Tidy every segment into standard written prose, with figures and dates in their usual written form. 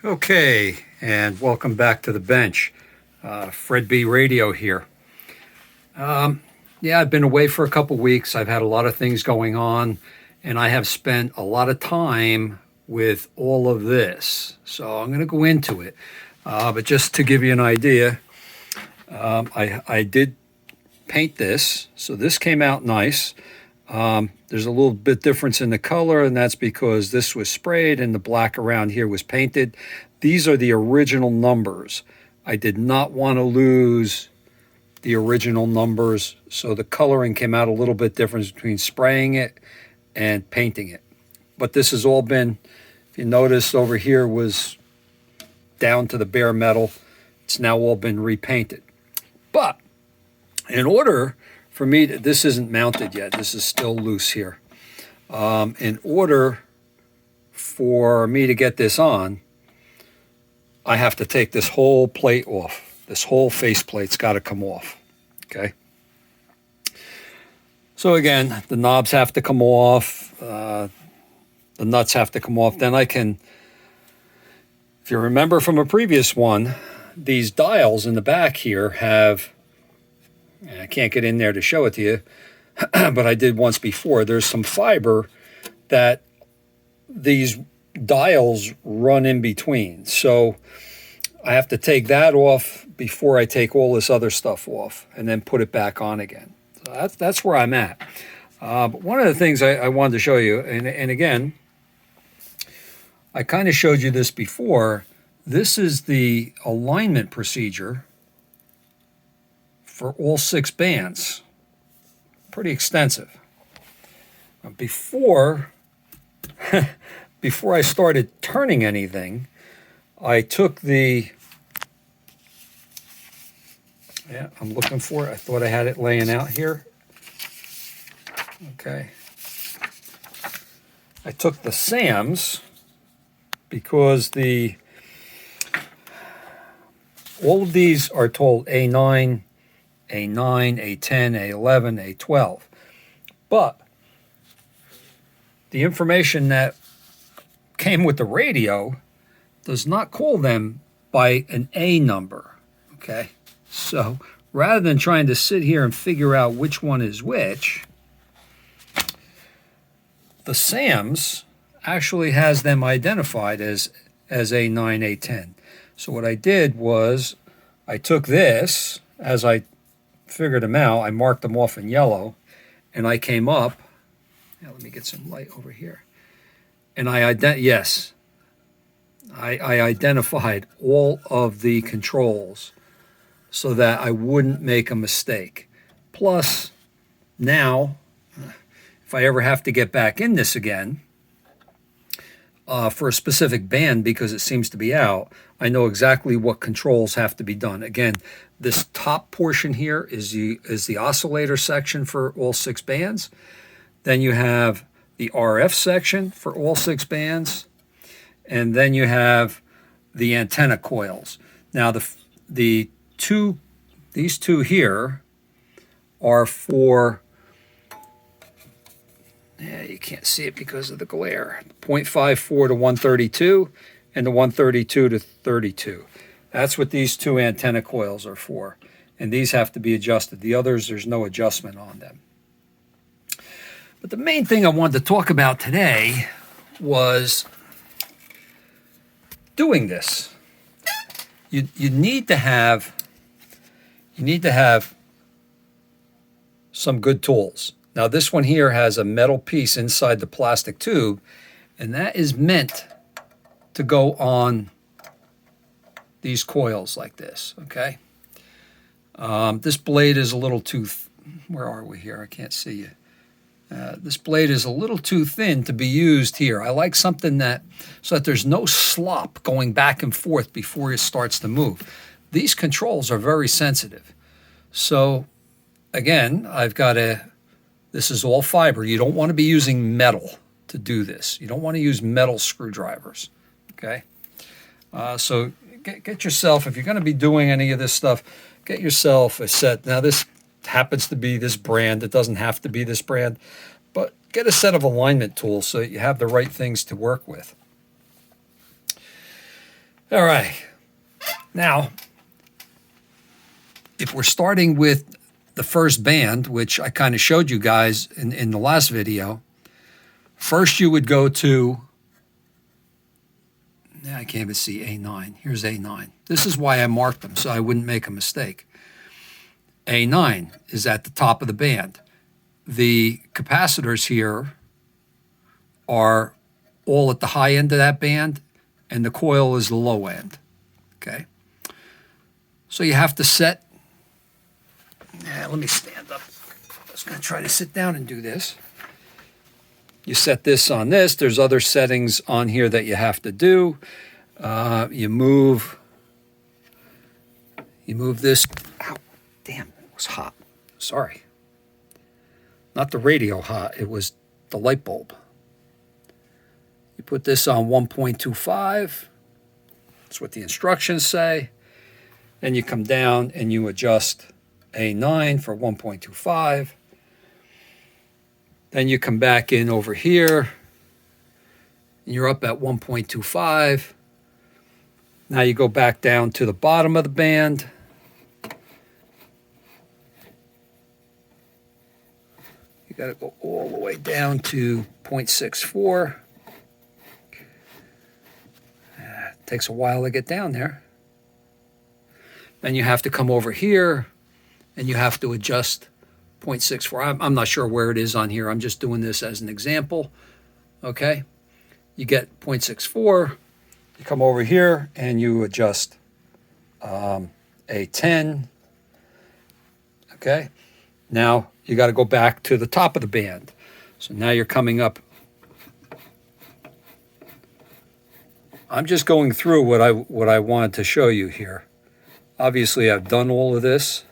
Okay, and welcome back to the bench. Fred B. Radio here. Yeah, I've been away for a couple weeks. I've had a lot of things going on, and I have spent a lot of time with all of this. So I'm going to go into it. But just to give you an idea, I did paint this. So this came out nice. There's a little bit difference in the color, and that's because this was sprayed and the black around here was painted. These are the original numbers. I did not want to lose the original numbers, so the coloring came out a little bit different between spraying it and painting it. But this has all been, if you notice over here, was down to the bare metal. It's now all been repainted. But in order for me to, this isn't mounted yet, this is still loose here. In order for me to get this on, I have to take this whole plate off. This whole face plate's got to come off, okay? So again, the knobs have to come off, the nuts have to come off. Then I can, if you remember from a previous one, these dials in the back here have, I can't get in there to show it to you, but I did once before. There's some fiber that these dials run in between. So I have to take that off before I take all this other stuff off and then put it back on again. So that's where I'm at. But one of the things I wanted to show you, and again, I kind of showed you this before. This is the alignment procedure for all 6 bands. Pretty extensive. Before I started turning anything, I took the, I'm looking for it. I thought I had it laying out here. Okay. I took the SAMs because all of these are told A9, A10, A11, A12. But the information that came with the radio does not call them by an A number, okay? So rather than trying to sit here and figure out which one is which, the SAMs actually has them identified as A9, A10. So what I did was I took this, as I figured them out, I marked them off in yellow, and I came up, now let me get some light over here, and I identified all of the controls so that I wouldn't make a mistake. Plus, now, if I ever have to get back in this again for a specific band because it seems to be out, I know exactly what controls have to be done. Again, this top portion here is the oscillator section for all 6 bands. Then you have the RF section for all 6 bands. And then you have the antenna coils. Now these two here are for, you can't see it because of the glare, 0.54 to 132 and the 132 to 32. That's what these 2 antenna coils are for. And these have to be adjusted. The others, there's no adjustment on them. But the main thing I wanted to talk about today was doing this. You need to have some good tools. Now this one here has a metal piece inside the plastic tube, and that is meant to go on these coils like this, okay? This blade is a little too, where are we here? I can't see you. This blade is a little too thin to be used here. I like something so that there's no slop going back and forth before it starts to move. These controls are very sensitive. So again, this is all fiber. You don't want to be using metal to do this. You don't want to use metal screwdrivers, okay? So get yourself, if you're going to be doing any of this stuff, get yourself a set. Now this happens to be this brand. It doesn't have to be this brand, but get a set of alignment tools so that you have the right things to work with. All right. Now, if we're starting with the first band, which I kind of showed you guys in the last video, first you would go to, I can't even see A9. Here's A9. This is why I marked them, so I wouldn't make a mistake. A9 is at the top of the band. The capacitors here are all at the high end of that band, and the coil is the low end, okay? So you have to set, let me stand up. I was going to try to sit down and do this. You set this on this. There's other settings on here that you have to do. You move this. Ow, damn, it was hot. Sorry. Not the radio hot, it was the light bulb. You put this on 1.25. That's what the instructions say. Then you come down and you adjust A9 for 1.25. Then you come back in over here. And you're up at 1.25. Now you go back down to the bottom of the band. You got to go all the way down to 0.64. Takes a while to get down there. Then you have to come over here and you have to adjust 0.64. I'm not sure where it is on here. I'm just doing this as an example. Okay. You get 0.64. You come over here and you adjust A10. Okay. Now you got to go back to the top of the band. So now you're coming up. I'm just going through what I wanted to show you here. Obviously, I've done all of this.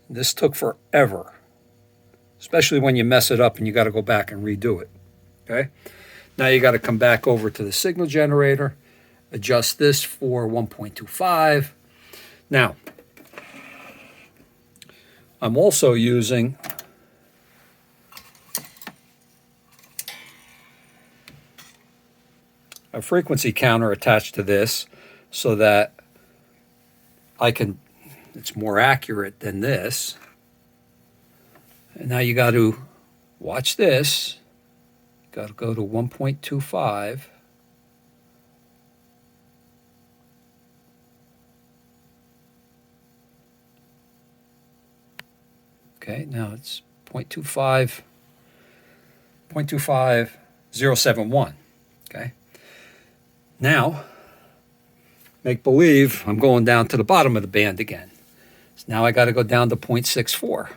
This took forever, especially when you mess it up and you got to go back and redo it. Okay. Now you got to come back over to the signal generator, adjust this for 1.25. Now, I'm also using a frequency counter attached to this so that it's more accurate than this. And now you got to watch this. Got to go to 1.25. Okay, now it's 0.25, 0.25071. Okay. Now, make believe I'm going down to the bottom of the band again. So now I got to go down to 0.64.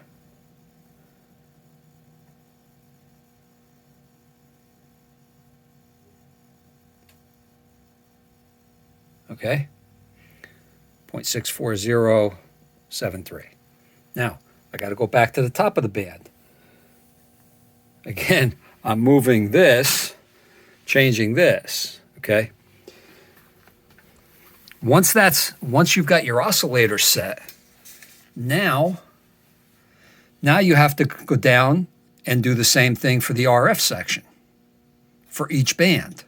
Okay, 0.64073. Now, I got to go back to the top of the band. Again, I'm moving this, changing this, okay? Once you've got your oscillator set, now you have to go down and do the same thing for the RF section for each band.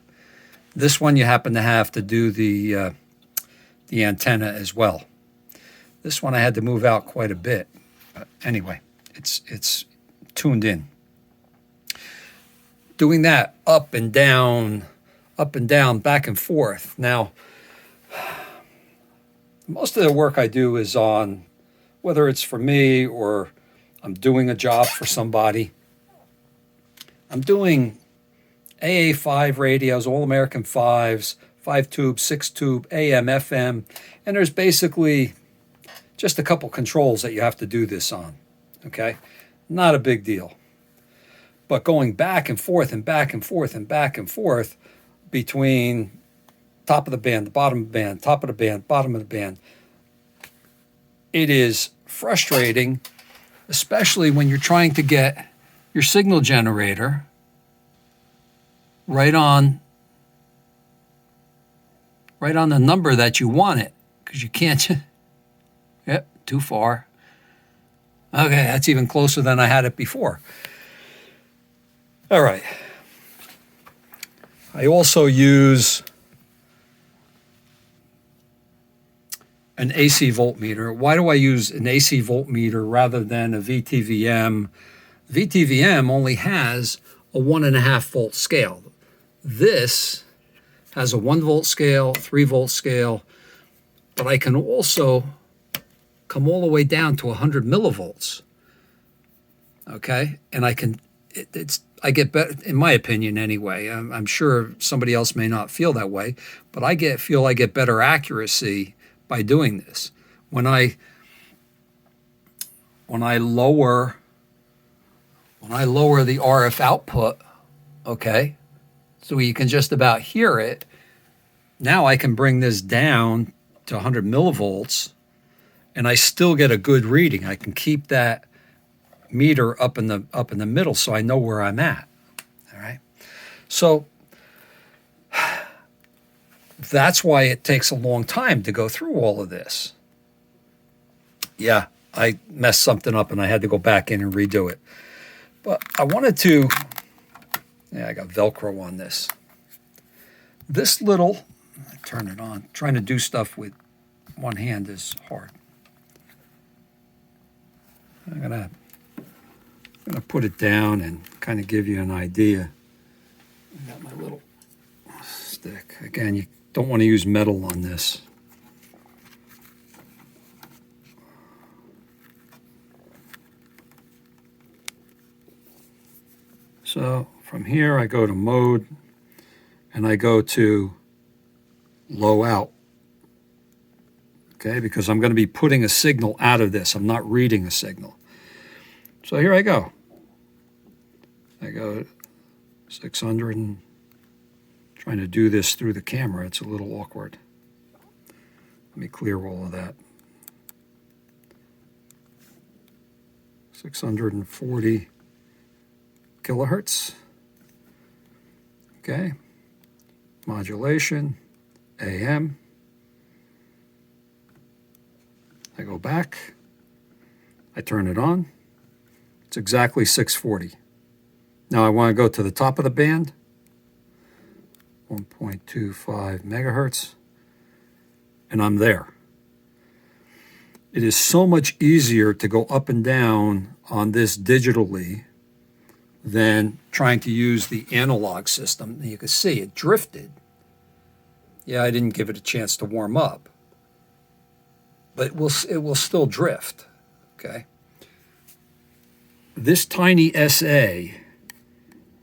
This one you happen to have to do the antenna as well. This one I had to move out quite a bit. But anyway, it's tuned in. Doing that up and down, back and forth. Now, most of the work I do is on, whether it's for me or I'm doing a job for somebody, I'm doing AA5 radios, All American 5s, 5-tube, 6-tube, AM, FM, and there's basically just a couple controls that you have to do this on, okay? Not a big deal. But going back and forth and back and forth and back and forth between top of the band, the bottom of the band, top of the band, bottom of the band, it is frustrating, especially when you're trying to get your signal generator right on the number that you want it, because you can't. Yep, too far. Okay, that's even closer than I had it before. All right. I also use an AC voltmeter. Why do I use an AC voltmeter rather than a VTVM? VTVM only has a 1.5 volt scale. This has a 1 volt scale, 3 volt scale, but I can also come all the way down to 100 millivolts. Okay, and I can, I get better, in my opinion anyway. I'm sure somebody else may not feel that way, but I feel I get better accuracy by doing this. When I lower the RF output, okay, so you can just about hear it. Now I can bring this down to 100 millivolts, and I still get a good reading. I can keep that meter up in the middle, so I know where I'm at. All right, so that's why it takes a long time to go through all of this. Yeah, I messed something up and I had to go back in and redo it. But I wanted to, yeah, I got Velcro on this. This little, turn it on. Trying to do stuff with one hand is hard. I'm gonna put it down and kind of give you an idea. I got my little stick. Again, you don't want to use metal on this. So from here, I go to mode, and I go to low out, okay, because I'm going to be putting a signal out of this. I'm not reading a signal. So here I go. I go 600, and trying to do this through the camera, it's a little awkward. Let me clear all of that. 640 kilohertz. Okay. Modulation, AM. I go back. I turn it on. It's exactly 640. Now I want to go to the top of the band. 1.25 megahertz. And I'm there. It is so much easier to go up and down on this digitally than trying to use the analog system. You can see it drifted. Yeah, I didn't give it a chance to warm up, but it will still drift, okay? This tinySA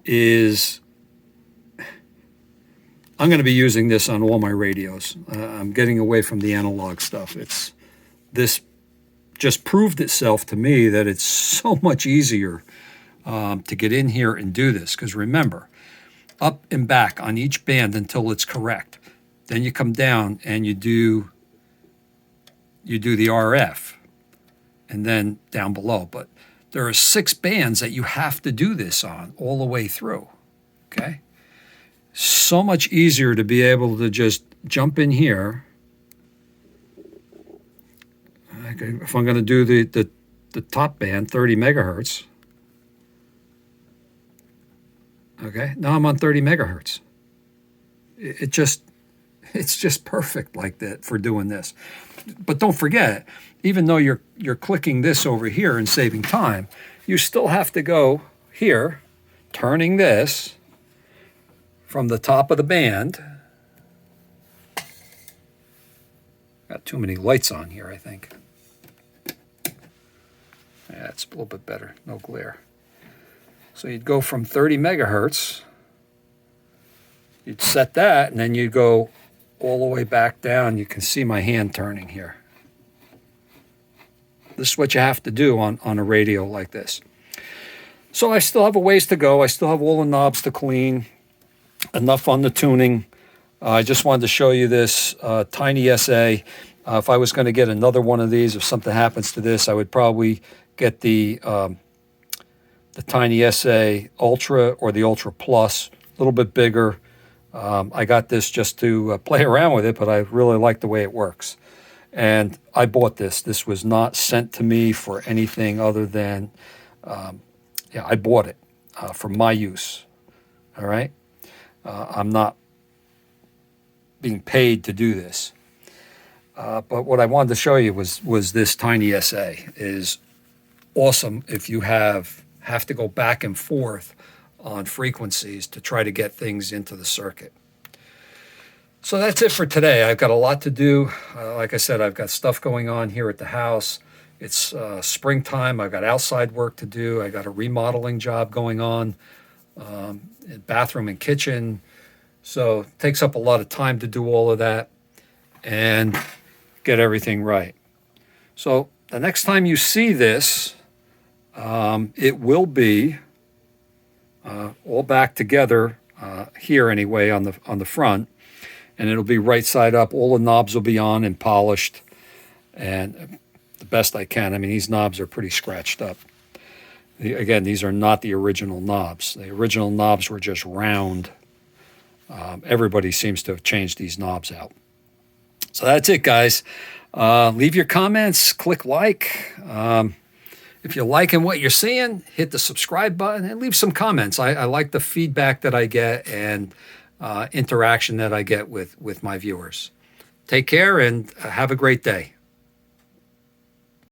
is, I'm going to be using this on all my radios. I'm getting away from the analog stuff. This just proved itself to me that it's so much easier to get in here and do this, because remember, up and back on each band until it's correct. Then you come down and you do the RF, and then down below. But there are 6 bands that you have to do this on all the way through, okay? So much easier to be able to just jump in here. Okay, if I'm going to do the top band, 30 megahertz. Okay, now I'm on 30 megahertz. It's just perfect like that for doing this. But don't forget, even though you're clicking this over here and saving time, you still have to go here, turning this from the top of the band. Got too many lights on here, I think. Yeah, it's a little bit better, no glare. So you'd go from 30 megahertz, you'd set that, and then you'd go all the way back down. You can see my hand turning here. This is what you have to do on a radio like this. So I still have a ways to go. I still have all the knobs to clean. Enough on the tuning. I just wanted to show you this tinySA. If I was going to get another one of these, if something happens to this, I would probably get the tinySA Ultra or the Ultra Plus, a little bit bigger. I got this just to play around with it, but I really like the way it works. And I bought this. This was not sent to me for anything other than, I bought it for my use. All right. I'm not being paid to do this. But what I wanted to show you was this tinySA is awesome if you have to go back and forth on frequencies to try to get things into the circuit. So that's it for today. I've got a lot to do. Like I said, I've got stuff going on here at the house. It's springtime. I've got outside work to do. I got a remodeling job going on, bathroom and kitchen. So it takes up a lot of time to do all of that and get everything right. So the next time you see this, it will be all back together here anyway on the front, and it'll be right side up. All the knobs will be on and polished, and the best I can. I mean, these knobs are pretty scratched up. Again, these are not the original knobs. The original knobs were just round. Everybody seems to have changed these knobs out. So that's it, guys. Leave your comments, click like. If you're liking what you're seeing, hit the subscribe button and leave some comments. I like the feedback that I get and interaction that I get with my viewers. Take care and have a great day.